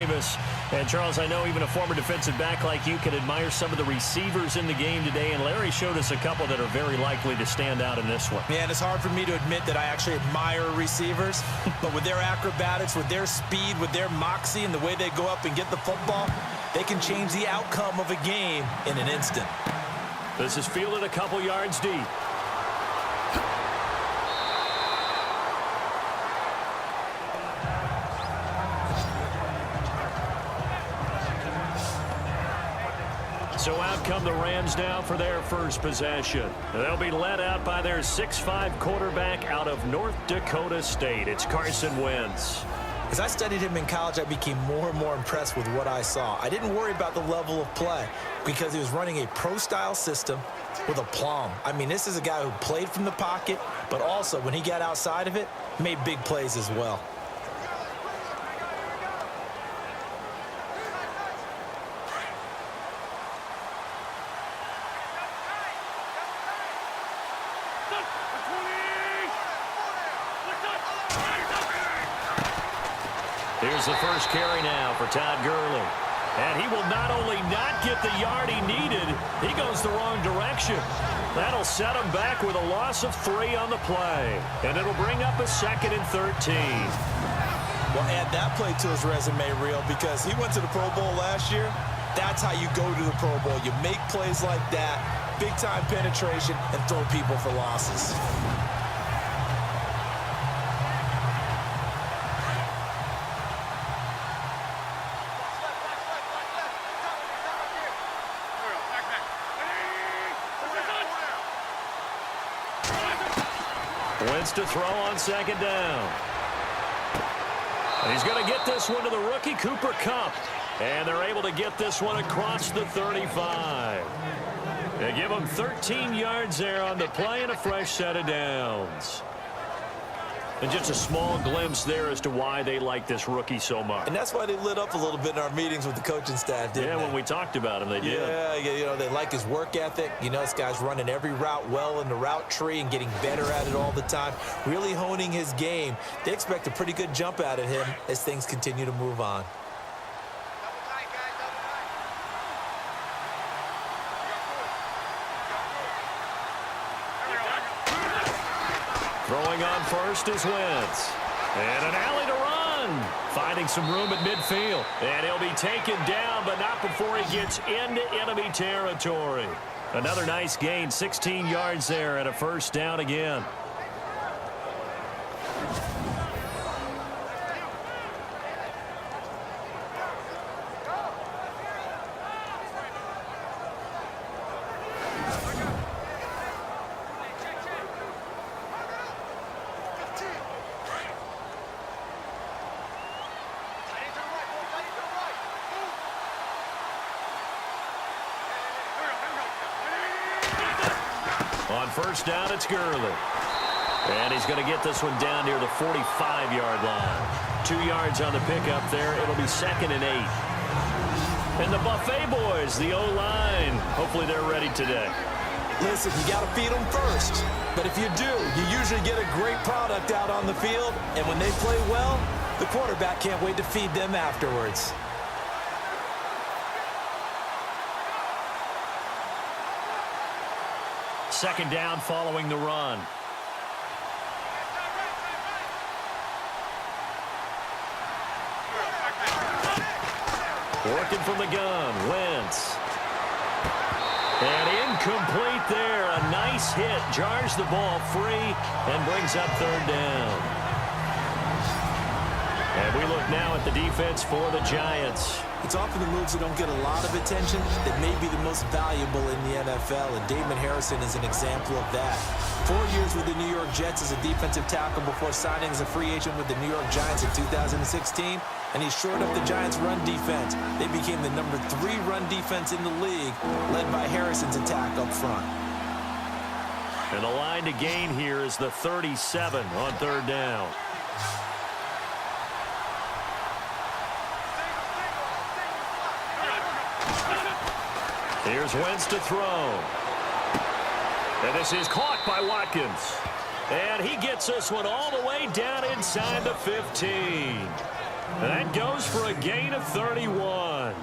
And Charles, I know even a former defensive back like you can admire some of the receivers in the game today, and Larry showed us a couple that are very likely to stand out in this one. Yeah, and it's hard for me to admit that I actually admire receivers, but with their acrobatics, with their speed, with their moxie, and the way they go up and get the football, they can change the outcome of a game in an instant. This is fielded a couple yards deep. So out come the Rams now for their first possession. They'll be led out by their 6'5" quarterback out of North Dakota State. It's Carson Wentz. As I studied him in college, I became more and more impressed with what I saw. I didn't worry about the level of play because he was running a pro-style system with aplomb. I mean, this is a guy who played from the pocket, but also when he got outside of it, made big plays as well. Here's the first carry now for Todd Gurley. And he will not only not get the yard he needed, he goes the wrong direction. That'll set him back with a loss of 3 on the play. And it'll bring up a 2nd and 13. Well, add that play to his resume reel because he went to the Pro Bowl last year. That's how you go to the Pro Bowl. You make plays like that, big-time penetration, and throw people for losses. Wentz to throw on 2nd down. And he's going to get this one to the rookie, Cooper Kupp. And they're able to get this one across the 35. They give him 13 yards there on the play and a fresh set of downs. And just a small glimpse there as to why they like this rookie so much. And that's why they lit up a little bit in our meetings with the coaching staff, didn't they? Yeah, when we talked about him, they did. Yeah, you know, they like his work ethic. You know, this guy's running every route well in the route tree and getting better at it all the time, really honing his game. They expect a pretty good jump out of him as things continue to move on. Throwing on first is Wentz. And an alley to run. Finding some room at midfield. And he'll be taken down, but not before he gets into enemy territory. Another nice gain, 16 yards there and a first down again. On first down, it's Gurley. And he's going to get this one down near the 45-yard line. 2 yards on the pickup there. It'll be 2nd and 8. And the Buffet boys, the O-line, hopefully they're ready today. Listen, you got to feed them first. But if you do, you usually get a great product out on the field. And when they play well, the quarterback can't wait to feed them afterwards. Second down following the run. Working from the gun, Wentz. And incomplete there. A nice hit. Jars the ball free and brings up 3rd down. And we look now at the defense for the Giants. It's often the moves that don't get a lot of attention that may be the most valuable in the NFL, and Damon Harrison is an example of that. 4 years with the New York Jets as a defensive tackle before signing as a free agent with the New York Giants in 2016, and he shored up the Giants' run defense. They became the number 3 run defense in the league, led by Harrison's attack up front. And the line to gain here is the 37 on 3rd down. Here's Wentz to throw. And this is caught by Watkins. And he gets this one all the way down inside the 15. And that goes for a gain of 31.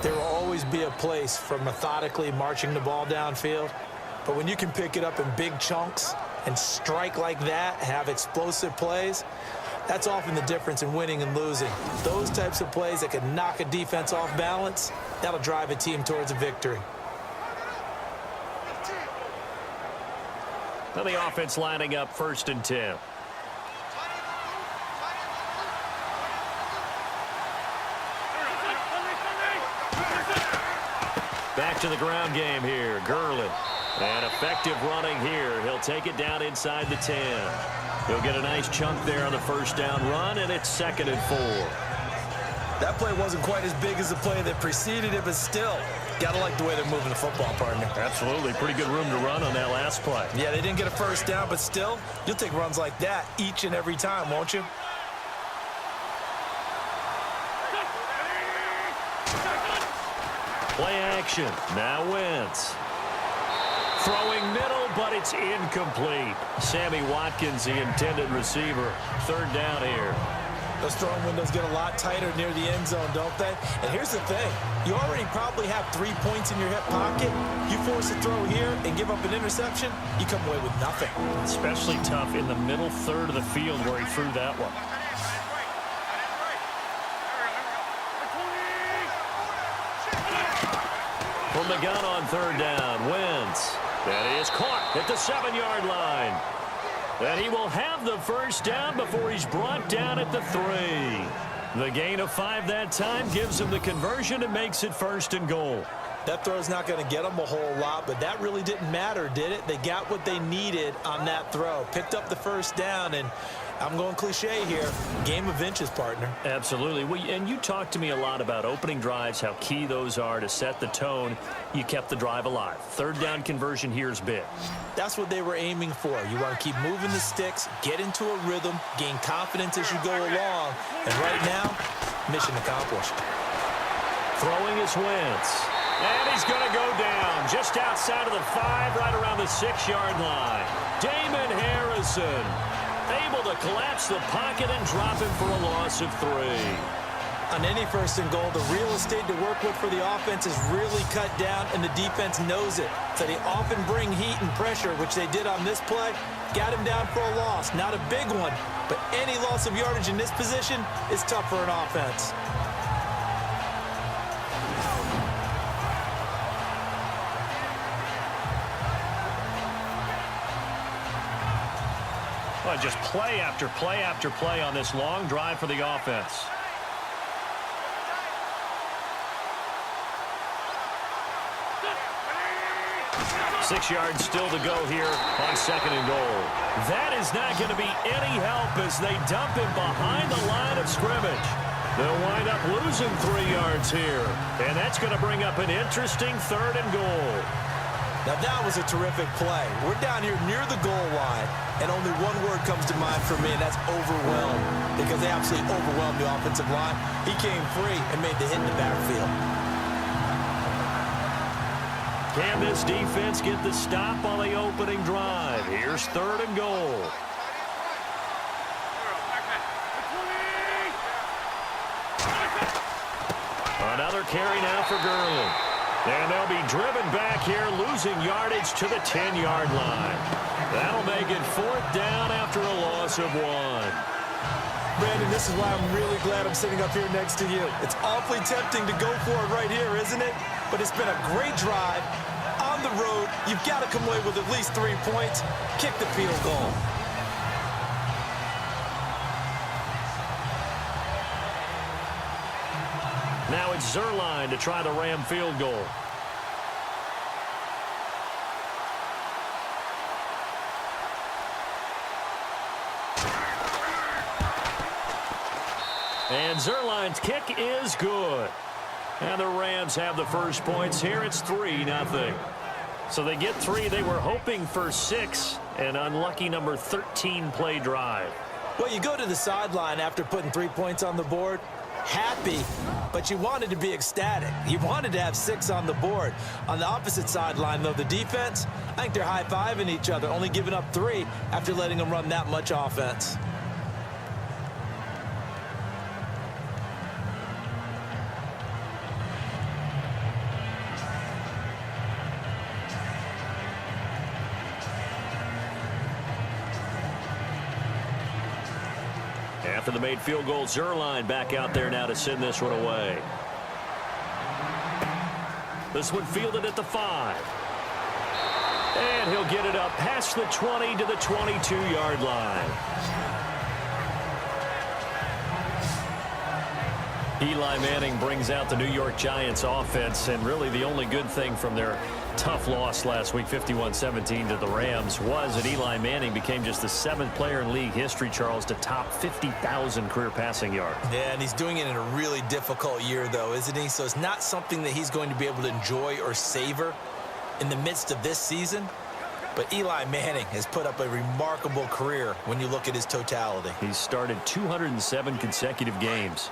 There will always be a place for methodically marching the ball downfield. But when you can pick it up in big chunks and strike like that, have explosive plays, that's often the difference in winning and losing. Those types of plays that can knock a defense off balance, that'll drive a team towards a victory. Now the offense lining up 1st and 10. Back to the ground game here. Gurley. And effective running here. He'll take it down inside the 10. He'll get a nice chunk there on the 1st down run, and it's 2nd and 4. That play wasn't quite as big as the play that preceded it, but still, got to like the way they're moving the football, partner. Absolutely. Pretty good room to run on that last play. Yeah, they didn't get a 1st down, but still, you'll take runs like that each and every time, won't you? Play action. Now Wentz. Throwing middle, but it's incomplete. Sammy Watkins, the intended receiver. 3rd down here. Those throwing windows get a lot tighter near the end zone, don't they? And here's the thing. You already probably have 3 points in your hip pocket. You force a throw here and give up an interception, you come away with nothing. Especially tough in the middle 3rd of the field where he threw that one. From the gun on 3rd down, Wentz. That is caught at the 7-yard line. And he will have the 1st down before he's brought down at the 3. The gain of 5 that time gives him the conversion and makes it 1st and goal. That throw's not going to get them a whole lot, but that really didn't matter, did it? They got what they needed on that throw. Picked up the 1st down, and I'm going cliche here. Game of inches, partner. Absolutely. Well, and you talked to me a lot about opening drives, how key those are to set the tone. You kept the drive alive. 3rd down conversion here is big. That's what they were aiming for. You want to keep moving the sticks, get into a rhythm, gain confidence as you go along. And right now, mission accomplished. Throwing is Wentz. And he's going to go down just outside of the 5, right around the 6-yard line. Damon Harrison able to collapse the pocket and drop him for a loss of 3. On any 1st and goal, the real estate to work with for the offense is really cut down, and the defense knows it. So they often bring heat and pressure, which they did on this play. Got him down for a loss. Not a big one, but any loss of yardage in this position is tough for an offense. Well, just play after play after play on this long drive for the offense. Six yards still to go here on 2nd and goal. That is not going to be any help as they dump him behind the line of scrimmage. They'll wind up losing 3 yards here. And that's going to bring up an interesting 3rd and goal. Now that was a terrific play. We're down here near the goal line, and only one word comes to mind for me, and that's overwhelmed, because they absolutely overwhelmed the offensive line. He came free and made the hit in the backfield. Can this defense get the stop on the opening drive? Here's 3rd and goal. Another carry now for Gurley. And they'll be driven back here, losing yardage to the 10-yard line. That'll make it 4th down after a loss of 1. Brandon, this is why I'm really glad I'm sitting up here next to you. It's awfully tempting to go for it right here, isn't it? But it's been a great drive. On the road, you've got to come away with at least 3 points. Kick the field goal. Now it's Zerline to try the Ram field goal. And Zerline's kick is good. And the Rams have the first points here. It's 3-0. So they get 3. They were hoping for 6. An unlucky number 13 play drive. Well, you go to the sideline after putting 3 points on the board. Happy, but you wanted to be ecstatic. You wanted to have 6 on the board. On the opposite sideline, though, the defense, I think they're high-fiving each other, only giving up 3 after letting them run that much offense. After the made field goal, Zerline back out there now to send this one away. This one fielded at the 5. And he'll get it up past the 20 to the 22-yard line. Eli Manning brings out the New York Giants offense, and really the only good thing from their tough loss last week, 51-17 to the Rams, was that Eli Manning became just the 7th player in league history, Charles, to top 50,000 career passing yards. Yeah, and he's doing it in a really difficult year, though, isn't he? So it's not something that he's going to be able to enjoy or savor in the midst of this season. But Eli Manning has put up a remarkable career when you look at his totality. He's started 207 consecutive games.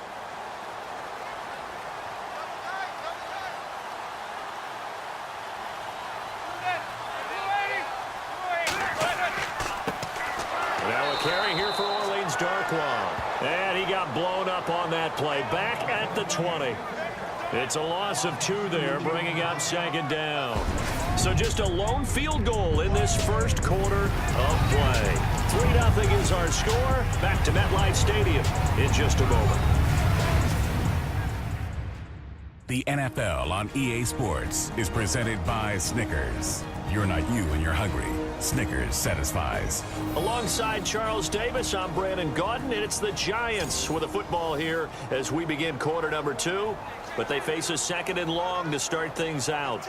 Carry here for Orleans Darkwa. And he got blown up on that play. Back at the 20. It's a loss of 2 there, bringing up 2nd down. So just a lone field goal in this first quarter of play. 3-0 is our score. Back to MetLife Stadium in just a moment. The NFL on EA Sports is presented by Snickers. You're not you when you're hungry. Snickers satisfies. Alongside Charles Davis, I'm Brandon Gaudin, and it's the Giants with a football here as we begin quarter number 2. But they face a 2nd and long to start things out.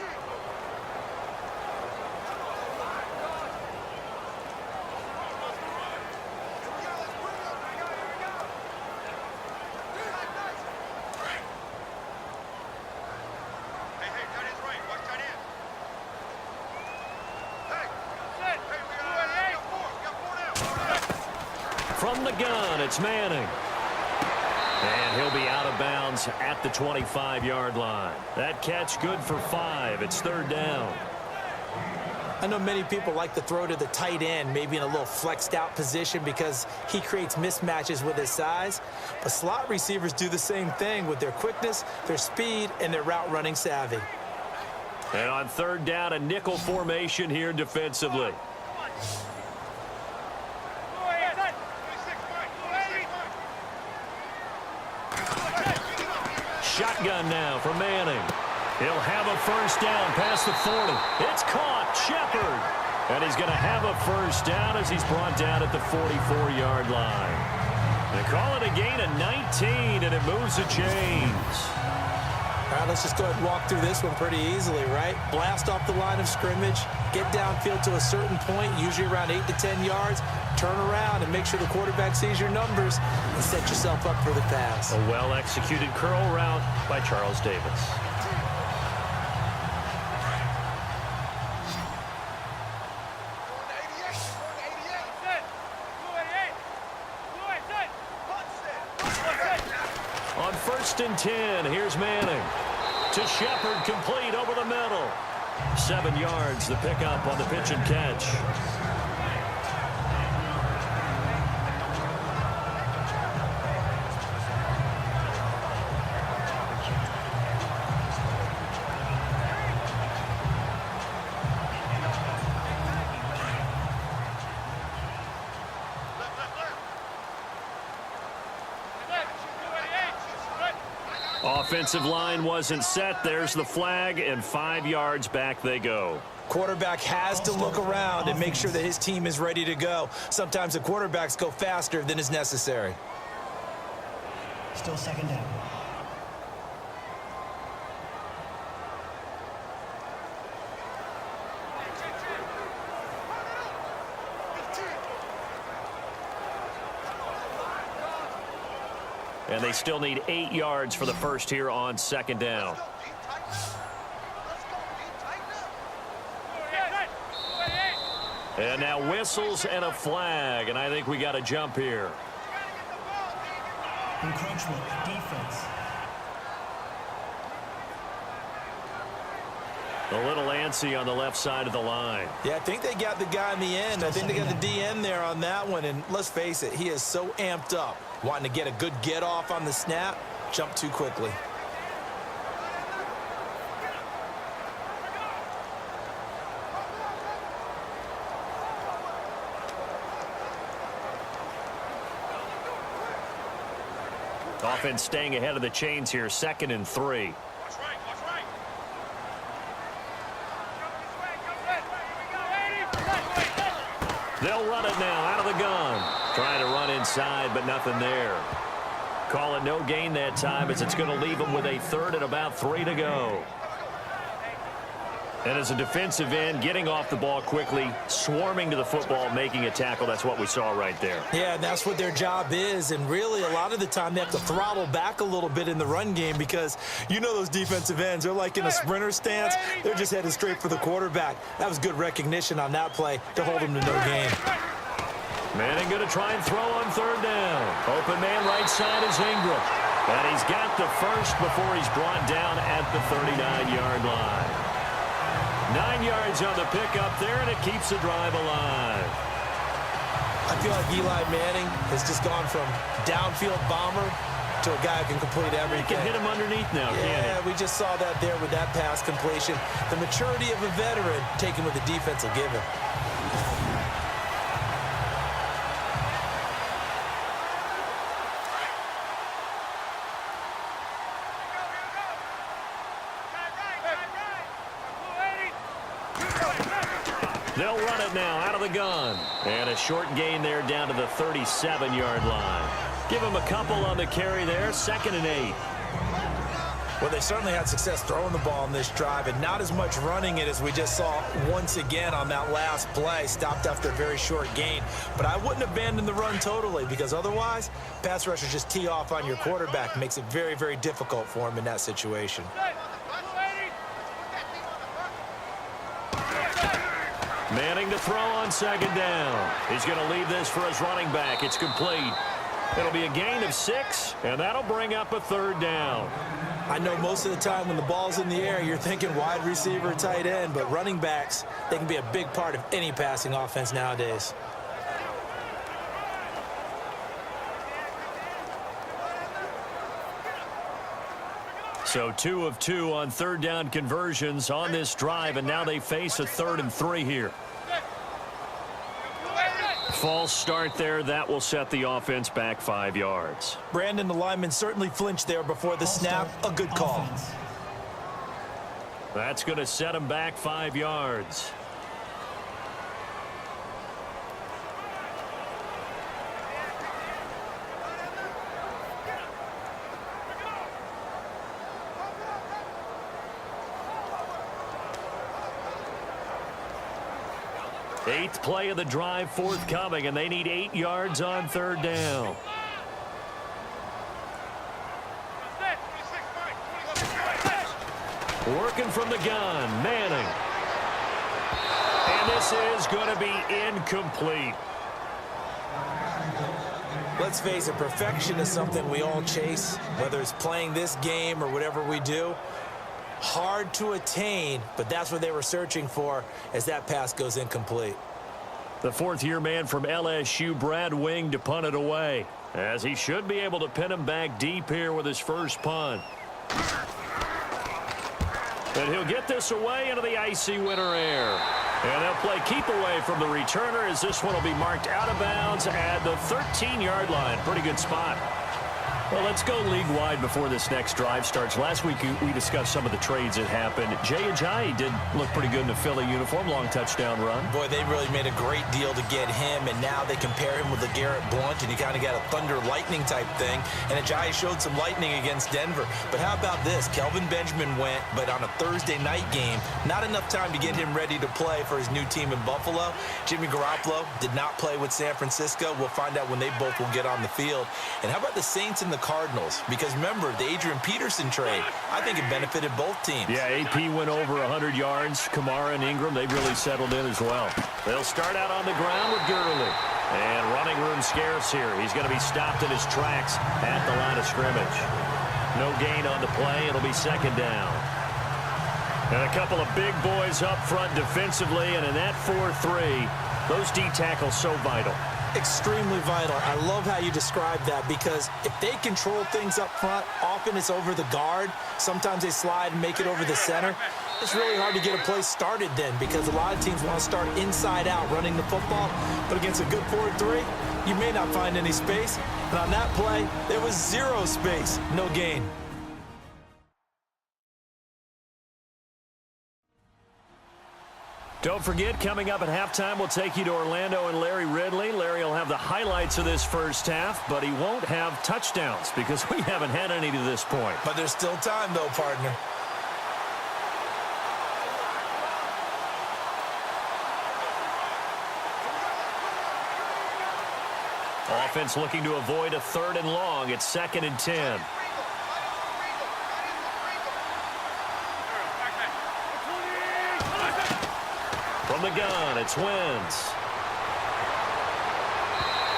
From the gun, it's Manning. And he'll be out of bounds at the 25-yard line. That catch good for 5. It's 3rd down. I know many people like to throw to the tight end, maybe in a little flexed out position because he creates mismatches with his size. But slot receivers do the same thing with their quickness, their speed, and their route running savvy. And on 3rd down, a nickel formation here defensively. Shotgun now for Manning. He'll have a first down past the 40. It's caught. Shepard. And he's going to have a first down as he's brought down at the 44-yard line. They call it a gain of 19, and it moves the chains. All right, let's just go ahead and walk through this one pretty easily, right? Blast off the line of scrimmage, get downfield to a certain point, usually around 8 to 10 yards, turn around and make sure the quarterback sees your numbers and set yourself up for the pass. A well-executed curl route by Charles Davis. On 1st and 10, here's Manning. To Shepard, complete over the middle. 7 yards, the pickup on the pitch and catch. Offensive line wasn't set. There's the flag, and 5 yards back they go. Quarterback has to look around and make sure that his team is ready to go. Sometimes the quarterbacks go faster than is necessary. Still 2nd down. And they still need 8 yards for the first here on 2nd down. And now whistles and a flag, and I think we got a jump here. Encroachment, defense. A little antsy on the left side of the line. Yeah, I think they got the guy in the end. I think they got the DN there on that one. And let's face it, he is so amped up, wanting to get a good get off on the snap, jump too quickly. offense staying ahead of the chains here, 2nd and 3. They'll run it now out of the gun. Trying to run inside, but nothing there. Call it no gain that time as it's going to leave them with a 3rd and about 3 to go. And as a defensive end, getting off the ball quickly, swarming to the football, making a tackle, that's what we saw right there. Yeah, and that's what their job is. And really, a lot of the time, they have to throttle back a little bit in the run game because you know those defensive ends, they're like in a sprinter stance. They're just headed straight for the quarterback. That was good recognition on that play to hold them to no gain. Manning going to try and throw on 3rd down. Open man right side is Ingram. And he's got the first before he's brought down at the 39-yard line. 9 yards on the pickup there, and it keeps the drive alive. I feel like Eli Manning has just gone from downfield bomber to a guy who can complete everything. He can hit him underneath now, can't he? Yeah, we just saw that there with that pass completion. The maturity of a veteran taken with the defense will give him. They'll run it now out of the gun. And a short gain there down to the 37-yard line. Give him a couple on the carry there, 2nd and 8. Well, they certainly had success throwing the ball in this drive, and not as much running it as we just saw once again on that last play. Stopped after a very short gain. But I wouldn't abandon the run totally because otherwise, pass rushers just tee off on your quarterback. Makes it very, very difficult for him in that situation. Manning to throw on 2nd down. He's going to leave this for his running back. It's complete. It'll be a gain of 6, and that'll bring up a 3rd down. I know most of the time when the ball's in the air, you're thinking wide receiver, tight end, but running backs, they can be a big part of any passing offense nowadays. So 2 of 2 on 3rd down conversions on this drive, and now they face a 3rd and 3 here. False start there. That will set the offense back 5 yards. Brandon, the lineman certainly flinched there before the snap. A good call. That's going to set him back 5 yards. Eighth play of the drive forthcoming, and they need 8 yards on 3rd down. Working from the gun, Manning. And this is going to be incomplete. Let's face it, perfection is something we all chase, whether it's playing this game or whatever we do. Hard to attain, but that's what they were searching for as that pass goes incomplete. The 4th-year man from LSU, Brad Wing, to punt it away, as he should be able to pin him back deep here with his first punt. And he'll get this away into the icy winter air. And they'll play keep away from the returner as this one will be marked out of bounds at the 13-yard line. Pretty good spot. Well, let's go league-wide before this next drive starts. Last week, we discussed some of the trades that happened. Jay Ajayi did look pretty good in a Philly uniform, long touchdown run. Boy, they really made a great deal to get him, and now they compare him with LeGarrette Blount, and you kind of got a thunder-lightning type thing, and Ajayi showed some lightning against Denver. But how about this? Kelvin Benjamin went, but on a Thursday night game, not enough time to get him ready to play for his new team in Buffalo. Jimmy Garoppolo did not play with San Francisco. We'll find out when they both will get on the field. And how about the Saints and the Cardinals? Because remember, the Adrian Peterson trade, I think it benefited both teams. Yeah, AP went over 100 yards. Kamara and Ingram, they've really settled in as well. They'll start out on the ground with Gurley. And running room scarce here. He's going to be stopped in his tracks at the line of scrimmage. No gain on the play. It'll be 2nd down. And a couple of big boys up front defensively. And in that 4-3, those D tackles so vital. Extremely vital. I love how you describe that because if they control things up front, often it's over the guard. Sometimes they slide and make it over the center. It's really hard to get a play started then because a lot of teams want to start inside out running the football. But against a good 4-3, you may not find any space. And on that play, there was zero space, no gain. Don't forget, coming up at halftime, we'll take you to Orlando and Larry Ridley. Larry will have the highlights of this first half, but he won't have touchdowns because we haven't had any to this point. But there's still time, though, partner. Offense looking to avoid a 3rd and long. It's 2nd and 10. From the gun, it's Wentz.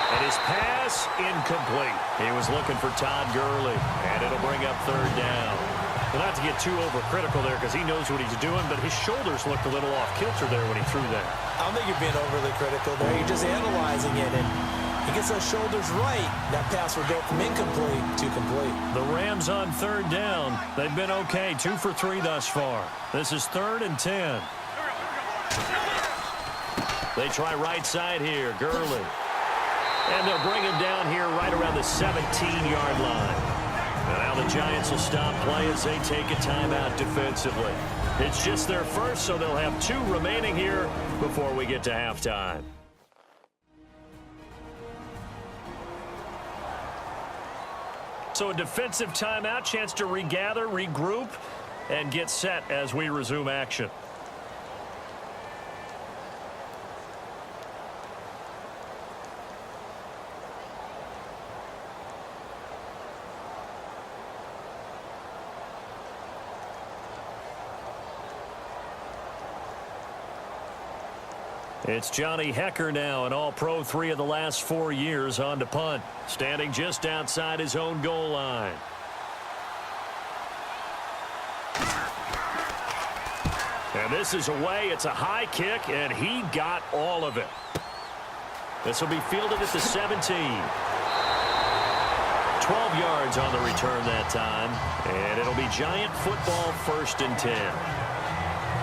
And his pass, incomplete. He was looking for Todd Gurley, and it'll bring up 3rd down. Well, not to get too overcritical there because he knows what he's doing, but his shoulders looked a little off kilter there when he threw that. I don't think you're being overly critical there. You're just analyzing it, and he gets those shoulders right. That pass will go from incomplete to complete. The Rams on 3rd down. They've been okay, 2 for 3 thus far. This is 3rd and 10. They try right side here, Gurley. And they'll bring him down here right around the 17-yard line. And now the Giants will stop play as they take a timeout defensively. It's just their first, so they'll have 2 remaining here before we get to halftime. So a defensive timeout, chance to regather, regroup, and get set as we resume action. It's Johnny Hecker now, an all-pro 3 of the last 4 years on to punt, standing just outside his own goal line. And this is away. It's a high kick, and he got all of it. This will be fielded at the 17. 12 yards on the return that time, and it'll be Giant football 1st and 10.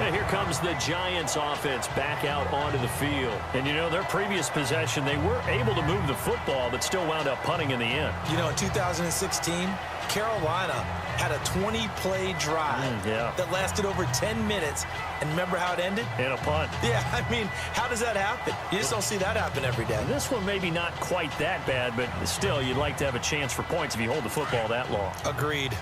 And here comes the Giants offense back out onto the field. And, you know, their previous possession, they were able to move the football, but still wound up punting in the end. You know, in 2016, Carolina had a 20-play drive that lasted over 10 minutes. And remember how it ended? In a punt. Yeah, I mean, how does that happen? You just don't see that happen every day. This one maybe not quite that bad, but still, you'd like to have a chance for points if you hold the football that long. Agreed.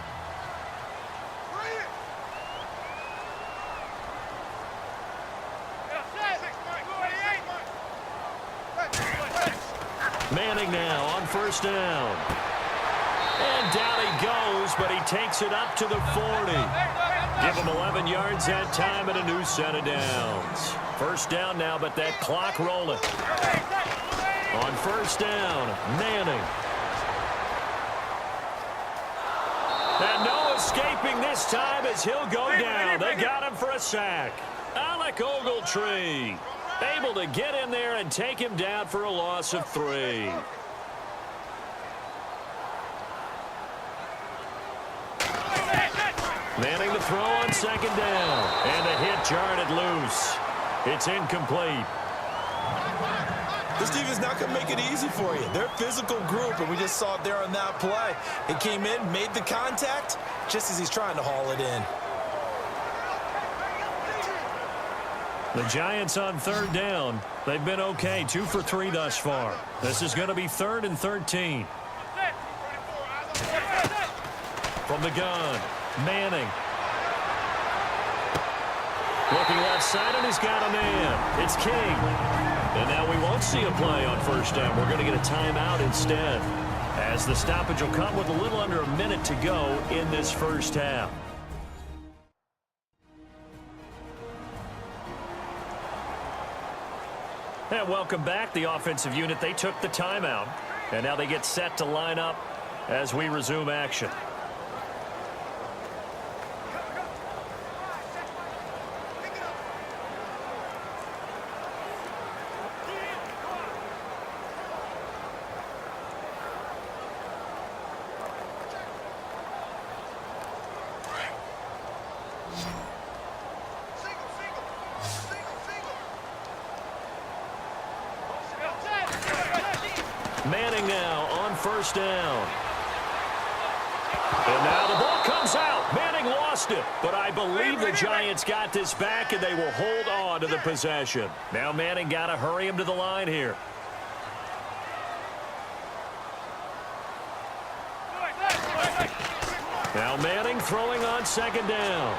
Manning now on 1st down. And down he goes, but he takes it up to the 40. Give him 11 yards that time and a new set of downs. 1st down now, but that clock rolling. On 1st down, Manning. And no escaping this time as he'll go down. They got him for a sack. Alec Ogletree able to get in there and take him down for a loss of 3. Manning to throw on 2nd down. And the hit jarred it loose. It's incomplete. This defense not going to make it easy for you. They're a physical group, and we just saw it there on that play. It came in, made the contact, just as he's trying to haul it in. The Giants on 3rd down. They've been okay, 2 for 3 thus far. This is going to be 3rd and 13. From the gun, Manning. Looking left side, and he's got a man. It's King. And now we won't see a play on 1st down. We're going to get a timeout instead, as the stoppage will come with a little under a minute to go in this first half. And welcome back. The offensive unit, they took the timeout, and now they get set to line up as we resume action. Manning now on first down. And now the ball comes out. Manning lost it, but I believe the Giants got this back, and they will hold on to the possession. Now Manning got to hurry him to the line here. Now Manning throwing on second down.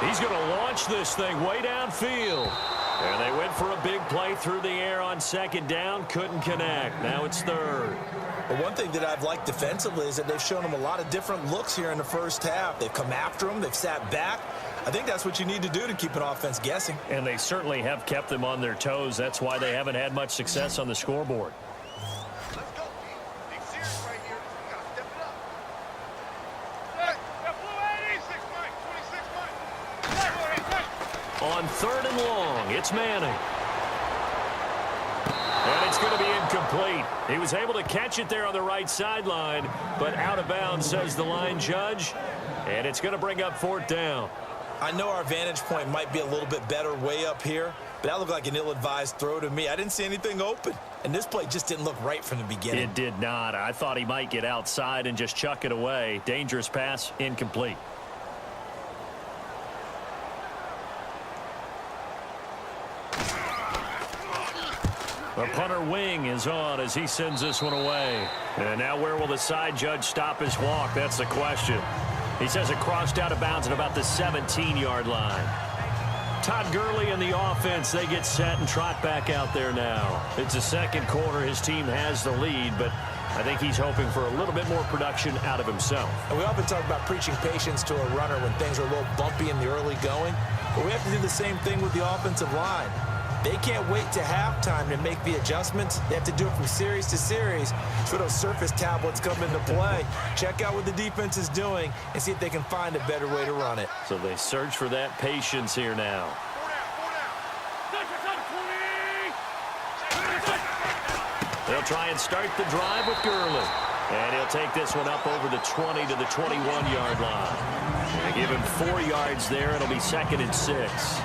He's going to launch this thing way downfield. And they went for a big play through the air on second down. Couldn't connect. Now it's third. But one thing that I've liked defensively is that they've shown them a lot of different looks here in the first half. They've come after them. They've sat back. I think that's what you need to do to keep an offense guessing. And they certainly have kept them on their toes. That's why they haven't had much success on the scoreboard. Let's go, Pete. Big series right here. We got to step it up. On third and long, it's Manning. And it's going to be incomplete. He was able to catch it there on the right sideline, but out of bounds, says the line judge. And it's going to bring up fourth down. I know our vantage point might be a little bit better way up here, but that looked like an ill-advised throw to me. I didn't see anything open, and this play just didn't look right from the beginning. It did not. I thought he might get outside and just chuck it away. Dangerous pass, incomplete. The punter wing is on as he sends this one away. And now where will the side judge stop his walk? That's the question. He says it crossed out of bounds at about the 17-yard line. Todd Gurley and the offense, they get set and trot back out there now. It's the second quarter. His team has the lead, but I think he's hoping for a little bit more production out of himself. And we often talk about preaching patience to a runner when things are a little bumpy in the early going, but we have to do the same thing with the offensive line. They can't wait to halftime to make the adjustments. They have to do it from series to series. So those surface tablets come into play. Check out what the defense is doing and see if they can find a better way to run it. So they search for that patience here now. They'll try and start the drive with Gurley. And he'll take this one up over the 20 to the 21-yard line. They give him 4 yards there. It'll be 2nd and 6.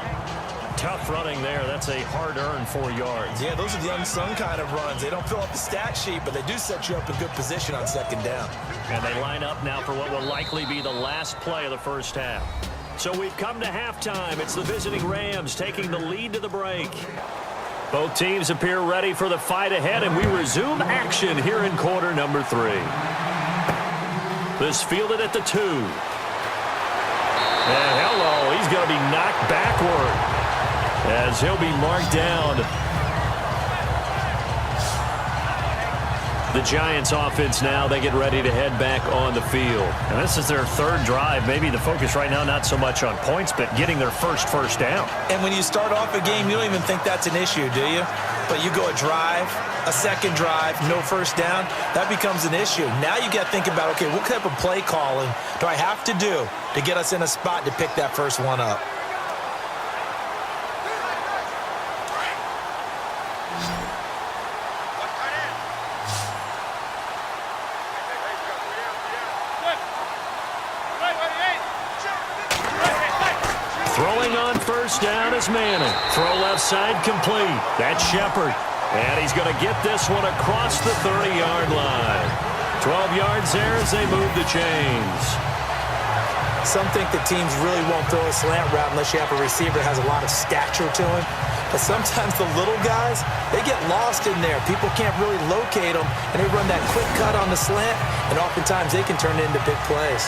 Tough running there. That's a hard-earned 4 yards. Yeah, those are the unsung kind of runs. They don't fill up the stat sheet, but they do set you up in good position on second down. And they line up now for what will likely be the last play of the first half. So we've come to halftime. It's the visiting Rams taking the lead to the break. Both teams appear ready for the fight ahead, and we resume action here in quarter number 3. This fielded at the 2. And hello, he's going to be knocked backward as he'll be marked down. The Giants offense now, they get ready to head back on the field. And this is their third drive. Maybe the focus right now not so much on points, but getting their first down. And when you start off a game, you don't even think that's an issue, do you? But you go a drive, a second drive, no first down, that becomes an issue. Now you got to think about, okay, what type of play calling do I have to do to get us in a spot to pick that first one up? Throwing on first down is Manning. Throw left side complete. That's Shepard. And he's going to get this one across the 30-yard line. 12 yards there as they move the chains. Some think that teams really won't throw a slant route unless you have a receiver that has a lot of stature to him. But sometimes the little guys, they get lost in there. People can't really locate them, and they run that quick cut on the slant, and oftentimes they can turn it into big plays.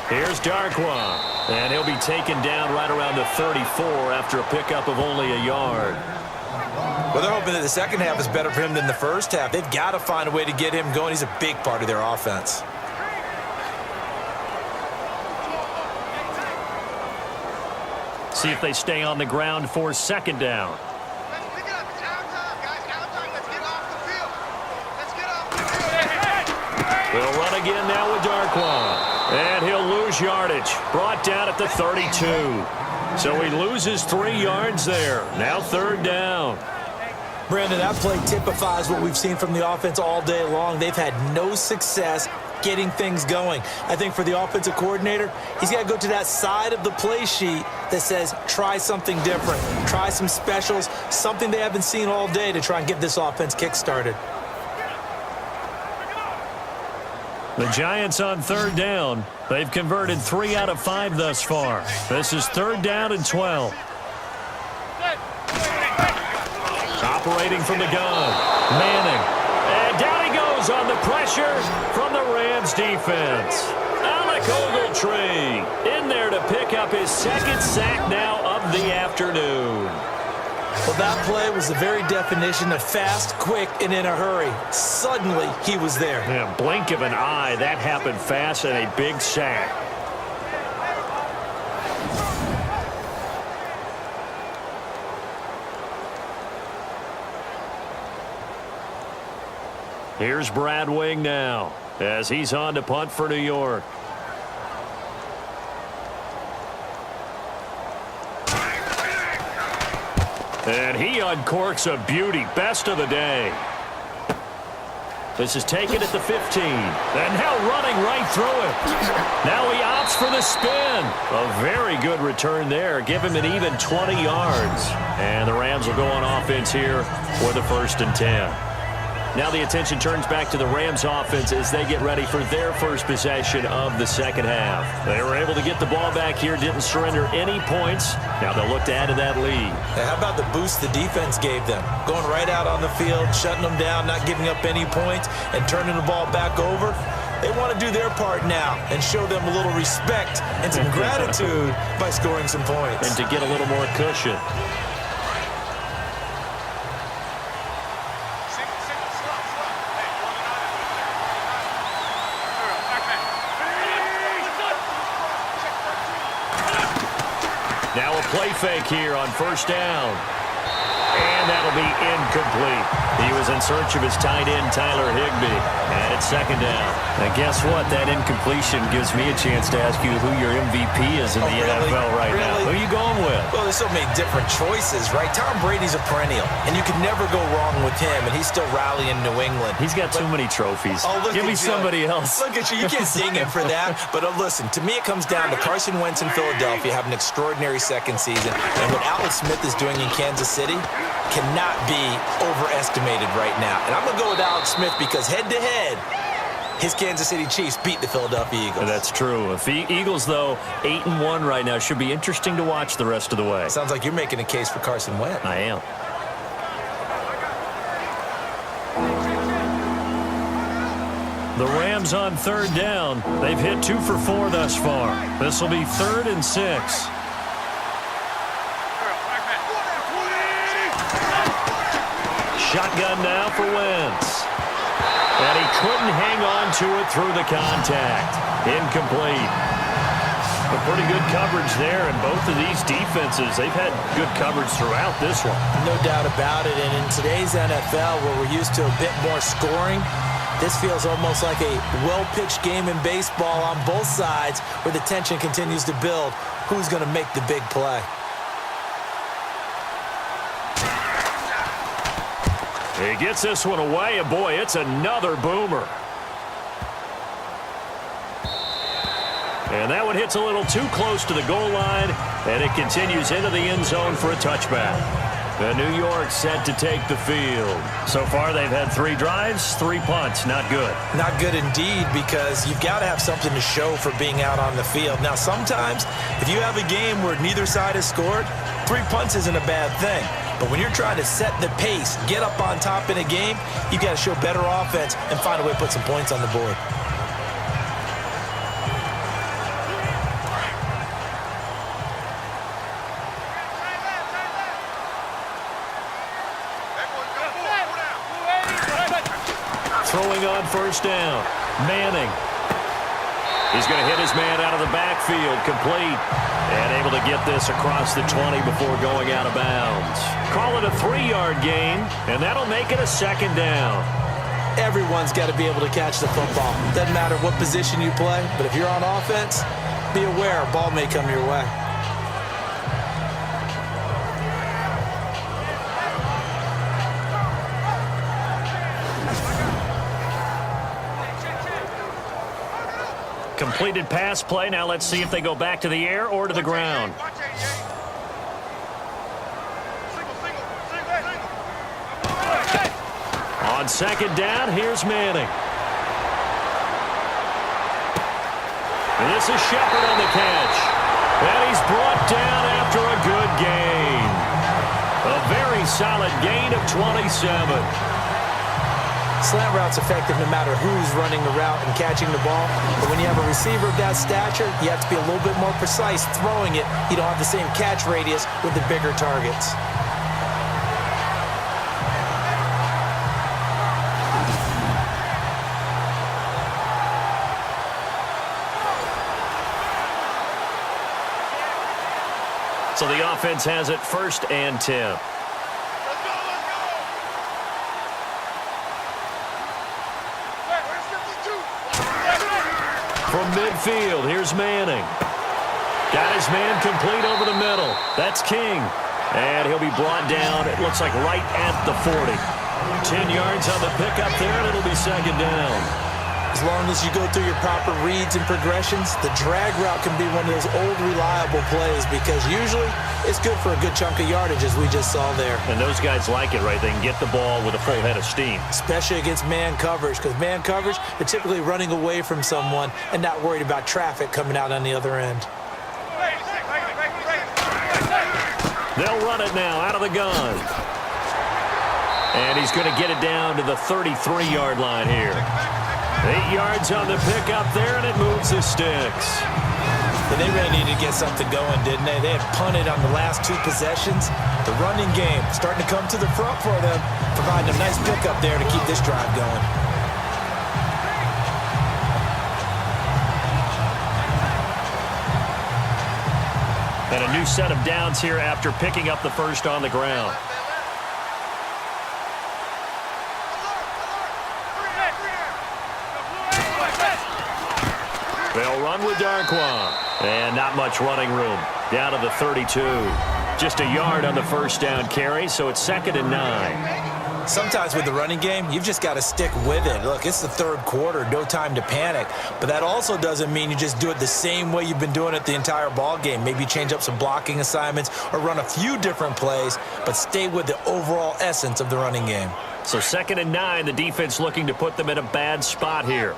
Here's Darkwa, and he'll be taken down right around the 34 after a pickup of only a yard. Well, they're hoping that the second half is better for him than the first half. They've got to find a way to get him going. He's a big part of their offense. See if they stay on the ground for second down. Let's pick it up. It's our time, guys. Our time. Let's get off the field. Let's get off the field. They'll run again now with Darkwa. And he'll lose yardage. Brought down at the 32. So he loses 3 yards there. Now third down. Brandon, that play typifies what we've seen from the offense all day long. They've had no success getting things going. I think for the offensive coordinator, he's got to go to that side of the play sheet that says, try something different. Try some specials, something they haven't seen all day to try and get this offense kick-started. The Giants on third down. They've converted 3 out of 5 thus far. This is 3rd down and 12. Operating from the gun. Manning. And down he goes on the pressure from the Rams defense. Alec Ogletree in there to pick up his 2nd sack now of the afternoon. Well, that play was the very definition of fast, quick, and in a hurry. Suddenly, he was there. Yeah, blink of an eye. That happened fast and a big sack. Here's Brad Wing now as he's on to punt for New York. And he uncorks a beauty. Best of the day. This is taken at the 15. And now running right through it. Now he opts for the spin. A very good return there. Give him an even 20 yards. And the Rams will go on offense here for the 1st and 10. Now the attention turns back to the Rams offense as they get ready for their first possession of the second half. They were able to get the ball back here, didn't surrender any points. Now they'll look to add to that lead. How about the boost the defense gave them? Going right out on the field, shutting them down, not giving up any points, and turning the ball back over. They want to do their part now and show them a little respect and some gratitude by scoring some points. And to get a little more cushion. Now a play fake here on 1st down. And that'll be incomplete. He was in search of his tight end, Tyler Higbee. And it's 2nd down. And guess what? That incompletion gives me a chance to ask you who your MVP is in the NFL right now. Who are you going with? Well, there's so many different choices, right? Tom Brady's a perennial, and you can never go wrong with him, and he's still rallying New England. He's got too many trophies. Give me somebody else. Look at you. You can't ding him for that. But listen, to me it comes down to Carson Wentz in Philadelphia having an extraordinary 2nd season, and what Alex Smith is doing in Kansas City cannot be overestimated right now. And I'm going to go with Alex Smith because head-to-head, his Kansas City Chiefs beat the Philadelphia Eagles. That's true. If the Eagles, though, 8-1 right now, should be interesting to watch the rest of the way. Sounds like you're making a case for Carson Wentz. I am. The Rams on 3rd down. They've hit 2 for 4 thus far. This will be 3rd and 6. Shotgun now for Wentz. And he couldn't hang on to it through the contact. Incomplete. But pretty good coverage there, and both of these defenses, they've had good coverage throughout this one. No doubt about it, and in today's NFL, where we're used to a bit more scoring, this feels almost like a well-pitched game in baseball on both sides, where the tension continues to build. Who's going to make the big play? He gets this one away, and boy, it's another boomer. And that one hits a little too close to the goal line, and it continues into the end zone for a touchback. The New York set to take the field. So far, they've had 3 drives, 3 punts. Not good. Not good indeed, because you've got to have something to show for being out on the field. Now, sometimes, if you have a game where neither side has scored, 3 punts isn't a bad thing. But when you're trying to set the pace, get up on top in a game, you've got to show better offense and find a way to put some points on the board. Throwing on 1st down. Manning. He's going to hit his man out of the backfield. Complete. And able to get this across the 20 before going out of bounds. Call it a 3-yard gain, and that'll make it a 2nd down. Everyone's got to be able to catch the football. Doesn't matter what position you play, but if you're on offense, be aware a ball may come your way. Completed pass play. Now let's see if they go back to the air or to the ground. On second down, here's Manning. And this is Shepard on the catch. And he's brought down after a good gain. A very solid gain of 27. Slant route's effective no matter who's running the route and catching the ball. But when you have a receiver of that stature, you have to be a little bit more precise throwing it. You don't have the same catch radius with the bigger targets. So the offense has it 1st and 10. From midfield, here's Manning. Got his man complete over the middle. That's King. And he'll be brought down, it looks like right at the 40. 10 yards on the pickup there, and it'll be second down. As long as you go through your proper reads and progressions, the drag route can be one of those old reliable plays because usually it's good for a good chunk of yardage, as we just saw there. And those guys like it, right? They can get the ball with a full head of steam. Especially against man coverage, because man coverage, they're typically running away from someone and not worried about traffic coming out on the other end. They'll run it now out of the gun. And he's going to get it down to the 33-yard line here. 8 yards on the pickup there, and it moves the sticks. But they really needed to get something going, didn't they? They had punted on the last 2 possessions. The running game starting to come to the front for them, providing a nice pickup there to keep this drive going. And a new set of downs here after picking up the first on the ground. They'll run with Darkwa. And not much running room. Down to the 32. Just a yard on the first down carry, so it's 2nd and 9. Sometimes with the running game, you've just got to stick with it. Look, it's the 3rd quarter, no time to panic. But that also doesn't mean you just do it the same way you've been doing it the entire ball game. Maybe change up some blocking assignments or run a few different plays, but stay with the overall essence of the running game. So 2nd and 9, the defense looking to put them in a bad spot here.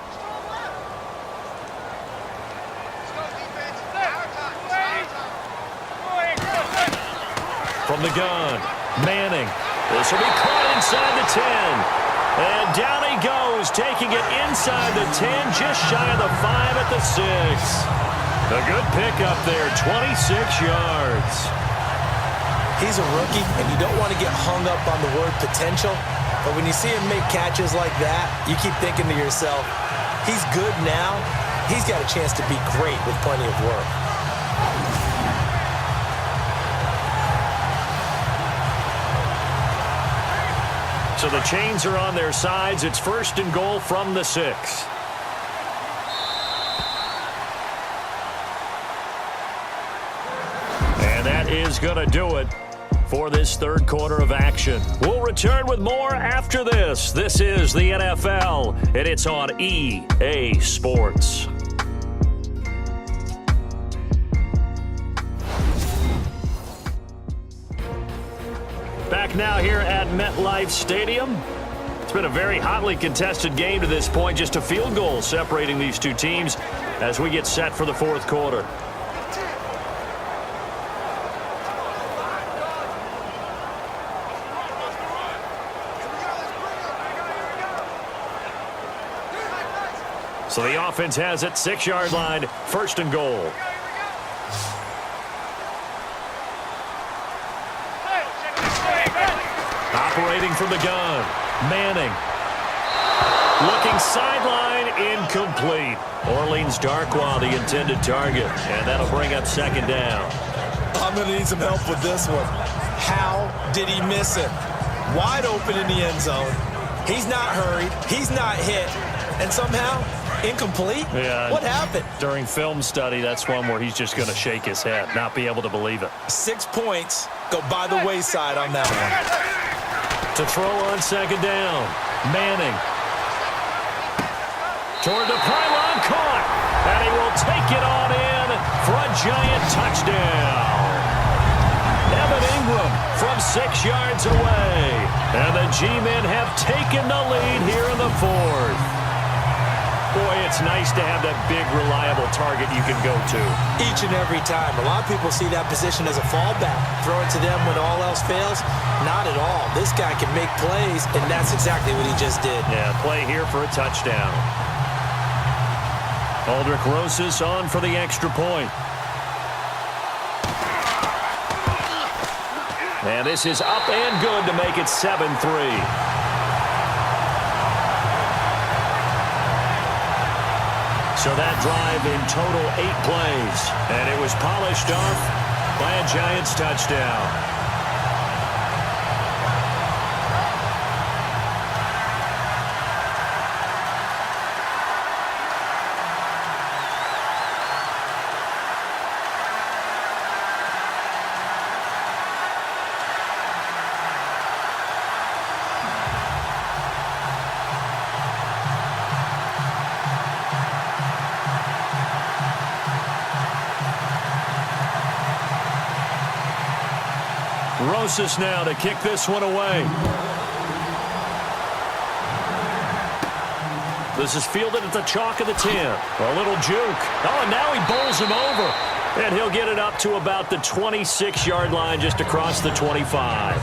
From the gun, Manning. This will be caught inside the 10. And down he goes, taking it inside the 10, just shy of the 5 at the 6. A good pickup there, 26 yards. He's a rookie, and you don't want to get hung up on the word potential. But when you see him make catches like that, you keep thinking to yourself, he's good now. He's got a chance to be great with plenty of work. So the chains are on their sides. It's 1st and goal from the 6. And that is going to do it for this 3rd quarter of action. We'll return with more after this. This is the NFL, and it's on EA Sports. Back now here at MetLife Stadium. It's been a very hotly contested game to this point. Just a field goal separating these two teams as we get set for the 4th quarter. So the offense has it, 6-yard line, 1st and goal. Operating from the gun, Manning. Looking sideline, incomplete. Orleans Darkwa, the intended target, and that'll bring up 2nd down. I'm going to need some help with this one. How did he miss it? Wide open in the end zone. He's not hurried. He's not hit. And somehow, incomplete? Yeah. What happened? During film study, that's one where he's just going to shake his head, not be able to believe it. 6 points go by the wayside on that one. To throw on 2nd down, Manning. Toward the pylon, caught. And he he'll take it on in for a giant touchdown. Evan Ingram from 6 yards away. And the G-men have taken the lead here in the fourth. Boy, it's nice to have that big, reliable target you can go to. Each and every time. A lot of people see that position as a fallback. Throw it to them when all else fails. Not at all. This guy can make plays, and that's exactly what he just did. Yeah, play here for a touchdown. Aldrick Rosas on for the extra point. And this is up and good to make it 7-3. So that drive in total 8 plays. And it was polished off by a Giants touchdown. Rosas now to kick this one away. This is fielded at the chalk of the 10. A little juke. Oh, and now he bowls him over. And he'll get it up to about the 26-yard line just across the 25.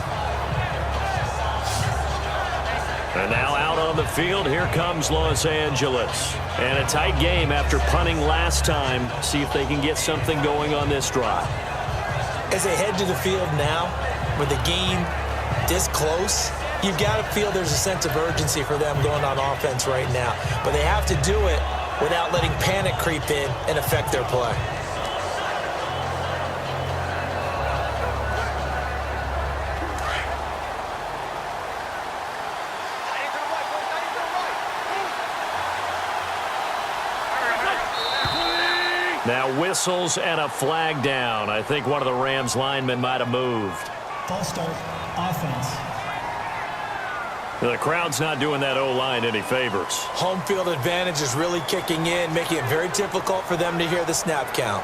And now out on the field, here comes Los Angeles. And a tight game after punting last time. See if they can get something going on this drive. As they head to the field now, with the game this close, you've got to feel there's a sense of urgency for them going on offense right now. But they have to do it without letting panic creep in and affect their play. Now whistles and a flag down. I think one of the Rams linemen might have moved. False start, offense. The crowd's not doing that O-line any favors. Home field advantage is really kicking in, making it very difficult for them to hear the snap count.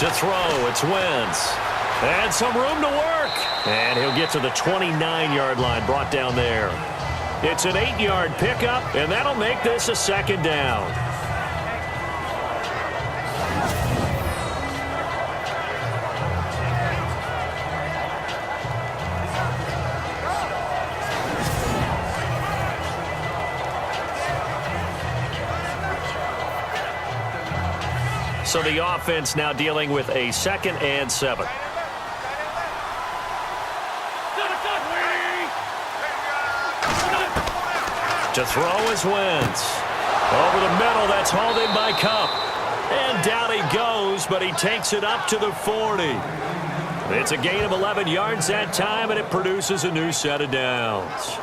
To throw, it's Wentz. And some room to work. And he'll get to the 29-yard line, brought down there. It's an 8-yard pickup, and that'll make this a second down. So the offense now dealing with a 2nd and 7. To throw is Wentz. Over the middle, that's hauled in by Cup. And down he goes, but he takes it up to the 40. It's a gain of 11 yards that time, and it produces a new set of downs.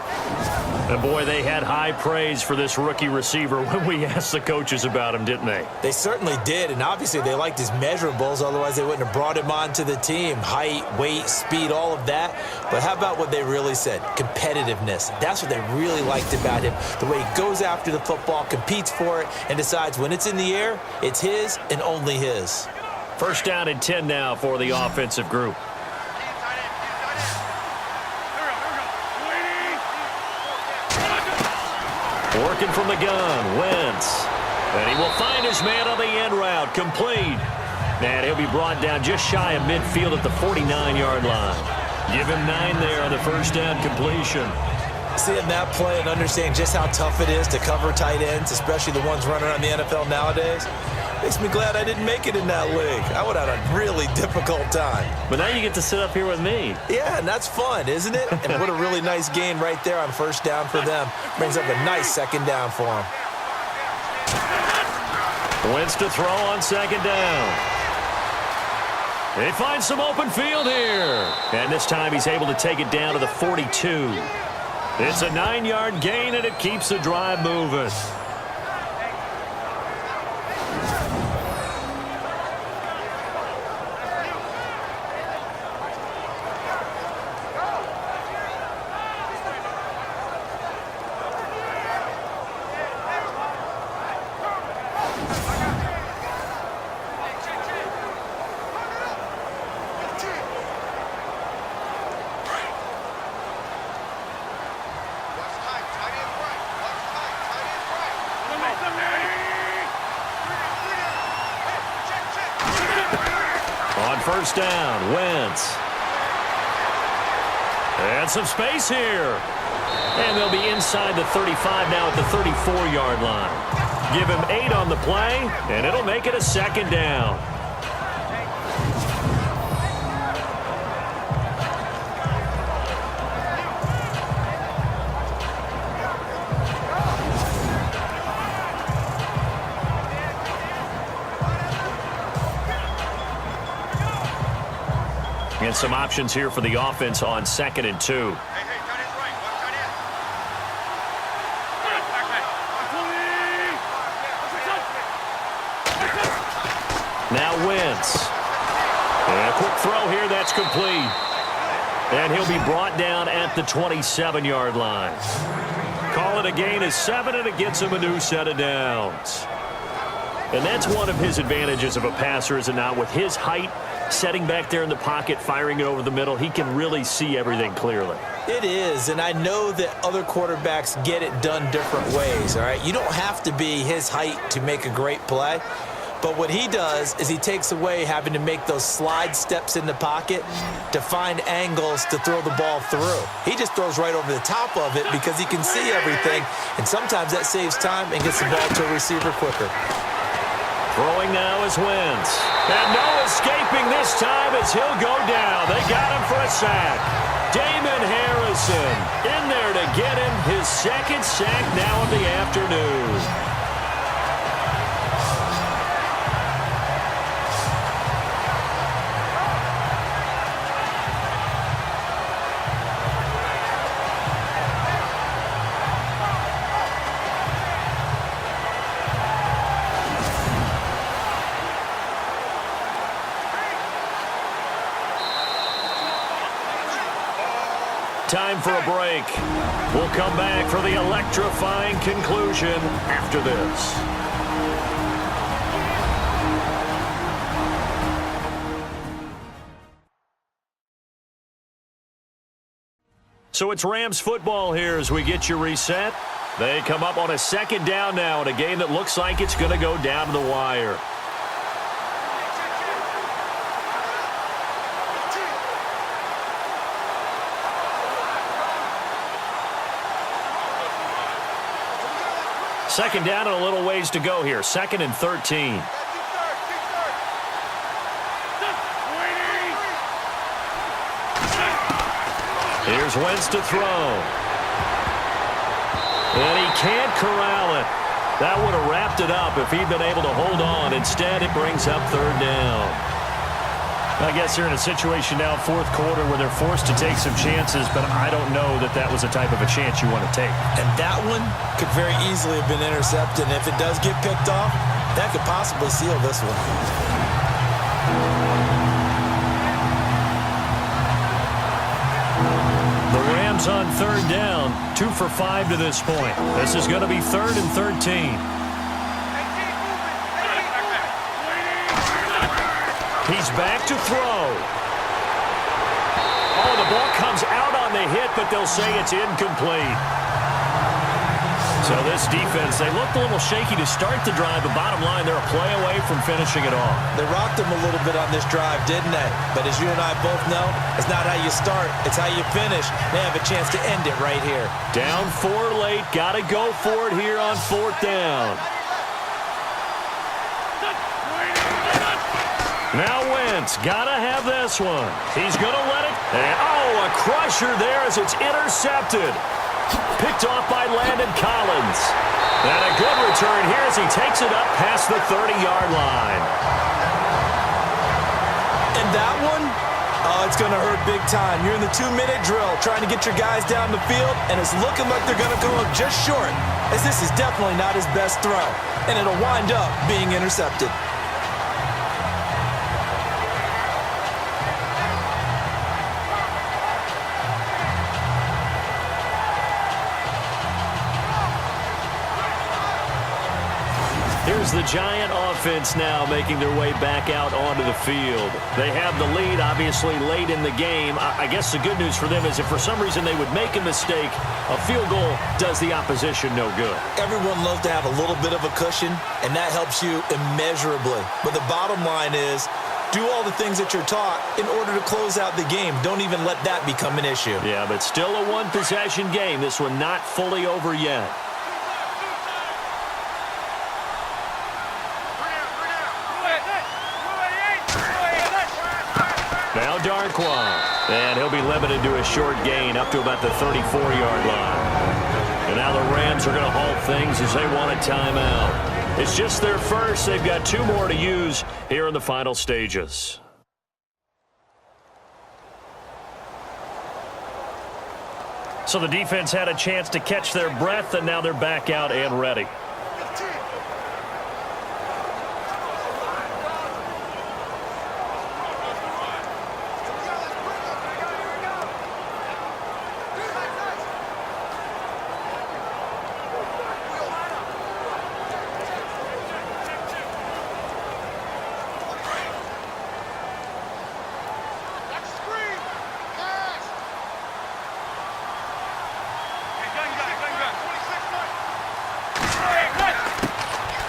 And boy, they had high praise for this rookie receiver when we asked the coaches about him, didn't they? They certainly did, and obviously they liked his measurables, otherwise they wouldn't have brought him onto the team. Height, weight, speed, all of that. But how about what they really said? Competitiveness. That's what they really liked about him. The way he goes after the football, competes for it, and decides when it's in the air, it's his and only his. First down and 10 now for the offensive group. Working from the gun, Wentz. And he will find his man on the end route, complete. And he'll be brought down just shy of midfield at the 49-yard line. Give him 9 there on the first down completion. Seeing that play and understanding just how tough it is to cover tight ends, especially the ones running around the NFL nowadays, makes me glad I didn't make it in that league. I would have had a really difficult time. But now you get to sit up here with me. Yeah, and that's fun, isn't it? And what a really nice gain right there on first down for them. Brings up a nice second down for them. Wentz to throw on second down. They find some open field here. And this time he's able to take it down to the 42. It's a 9-yard gain, and it keeps the drive moving. On first down, Wentz. And some space here. And they'll be inside the 35 now at the 34-yard line. Give him 8 on the play, and it'll make it a second down. And some options here for the offense on 2nd and 2. Hey, tight end right. Watch tight end. Now Wentz. And a quick throw here, that's complete. And he'll be brought down at the 27-yard line. Call it a gain of 7, and it gets him a new set of downs. And that's one of his advantages of a passer, is it not? With his height, setting back there in the pocket, firing it over the middle, he can really see everything clearly. It is, and I know that other quarterbacks get it done different ways, all right? You don't have to be his height to make a great play, but what he does is he takes away having to make those slide steps in the pocket to find angles to throw the ball through. He just throws right over the top of it because he can see everything, and sometimes that saves time and gets the ball to a receiver quicker. Throwing now is Wentz. And no escaping this time as he'll go down. They got him for a sack. Damon Harrison in there to get him his second sack now of the afternoon. Time for a break. We'll come back for the electrifying conclusion after this. So it's Rams football here as we get you reset. They come up on a second down now in a game that looks like it's going to go down to the wire. Second down and a little ways to go here. 2nd and 13. Here's Wentz to throw. And he can't corral it. That would have wrapped it up if he'd been able to hold on. Instead, it brings up 3rd down. I guess they're in a situation now, 4th quarter, where they're forced to take some chances, but I don't know that that was the type of a chance you want to take. And that one could very easily have been intercepted. And if it does get picked off, that could possibly seal this one. The Rams on 3rd down, 2 for 5 to this point. This is going to be 3rd and 13. He's back to throw. Oh, the ball comes out on the hit, but they'll say it's incomplete. So this defense, they looked a little shaky to start the drive, but bottom line, they're a play away from finishing it off. They rocked them a little bit on this drive, didn't they? But as you and I both know, it's not how you start, it's how you finish. They have a chance to end it right here. Down 4 late, got to go for it here on 4th down. Now Wentz, gotta have this one. He's gonna let it. And, oh, a crusher there as it's intercepted. Picked off by Landon Collins. And a good return here as he takes it up past the 30-yard line. And that one, oh, it's going to hurt big time. You're in the 2-minute drill trying to get your guys down the field, and it's looking like they're going to go up just short, as this is definitely not his best throw, and it'll wind up being intercepted. Here's the Giant offense now making their way back out onto the field. They have the lead, obviously, late in the game. I guess the good news for them is if for some reason they would make a mistake, a field goal does the opposition no good. Everyone loves to have a little bit of a cushion, and that helps you immeasurably. But the bottom line is, do all the things that you're taught in order to close out the game. Don't even let that become an issue. Yeah, but still a one-possession game. This one not fully over yet. Now Darquan, and he'll be limited to a short gain up to about the 34-yard line. And now the Rams are going to halt things as they want a timeout. It's just their first. They've got 2 more to use here in the final stages. So the defense had a chance to catch their breath, and now they're back out and ready.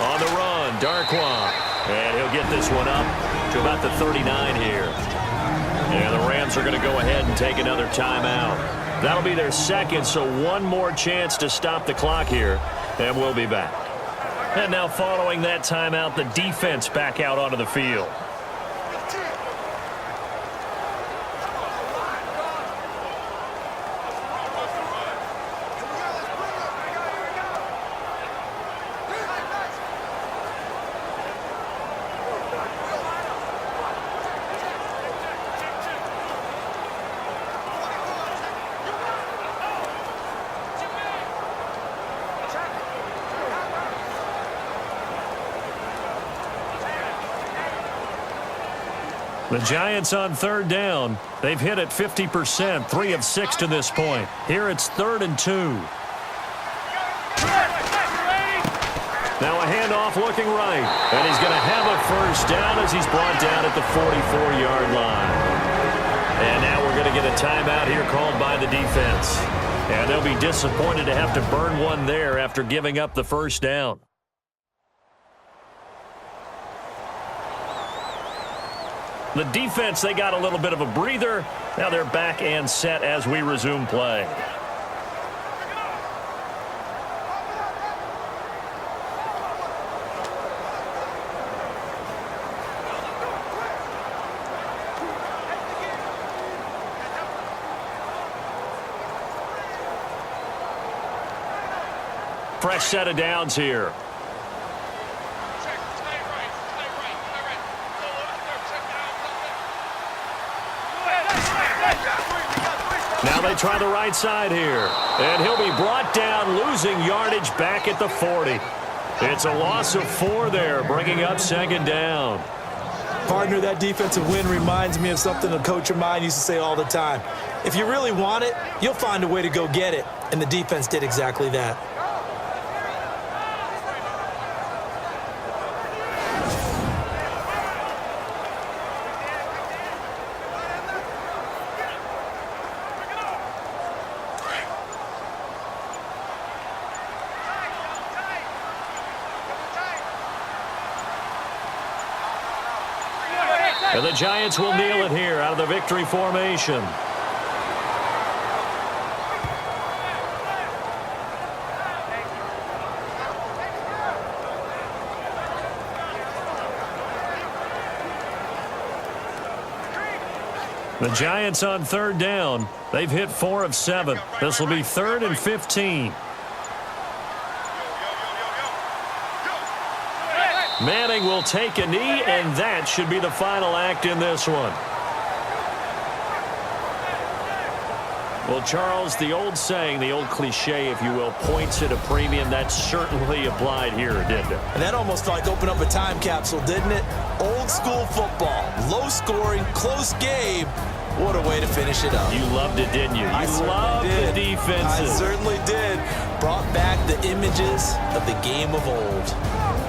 On the run, Darquan. And he'll get this one up to about the 39 here. And the Rams are going to go ahead and take another timeout. That'll be their second, so one more chance to stop the clock here, and we'll be back. And now following that timeout, the defense back out onto the field. The Giants on third down. They've hit it 50%, 3 of 6 to this point. Here it's 3rd and 2. Now a handoff looking right. And he's going to have a first down as he's brought down at the 44-yard line. And now we're going to get a timeout here called by the defense. And they'll be disappointed to have to burn one there after giving up the first down. The defense, they got a little bit of a breather. Now they're back and set as we resume play. Fresh set of downs here. Now they try the right side here. And he'll be brought down, losing yardage back at the 40. It's a loss of 4 there, bringing up 2nd down. Partner, that defensive win reminds me of something a coach of mine used to say all the time. If you really want it, you'll find a way to go get it. And the defense did exactly that. And the Giants will kneel it here out of the victory formation. The Giants on 3rd down. They've hit 4 of 7. This will be 3rd and 15. Manning will take a knee, and that should be the final act in this one. Well, Charles, the old saying, the old cliche, if you will, points at a premium, that certainly applied here, didn't it? And that almost like opened up a time capsule, didn't it? Old school football, low scoring, close game. What a way to finish it up. You loved it, didn't you? I You loved the defenses. I certainly did. Brought back the images of the game of old.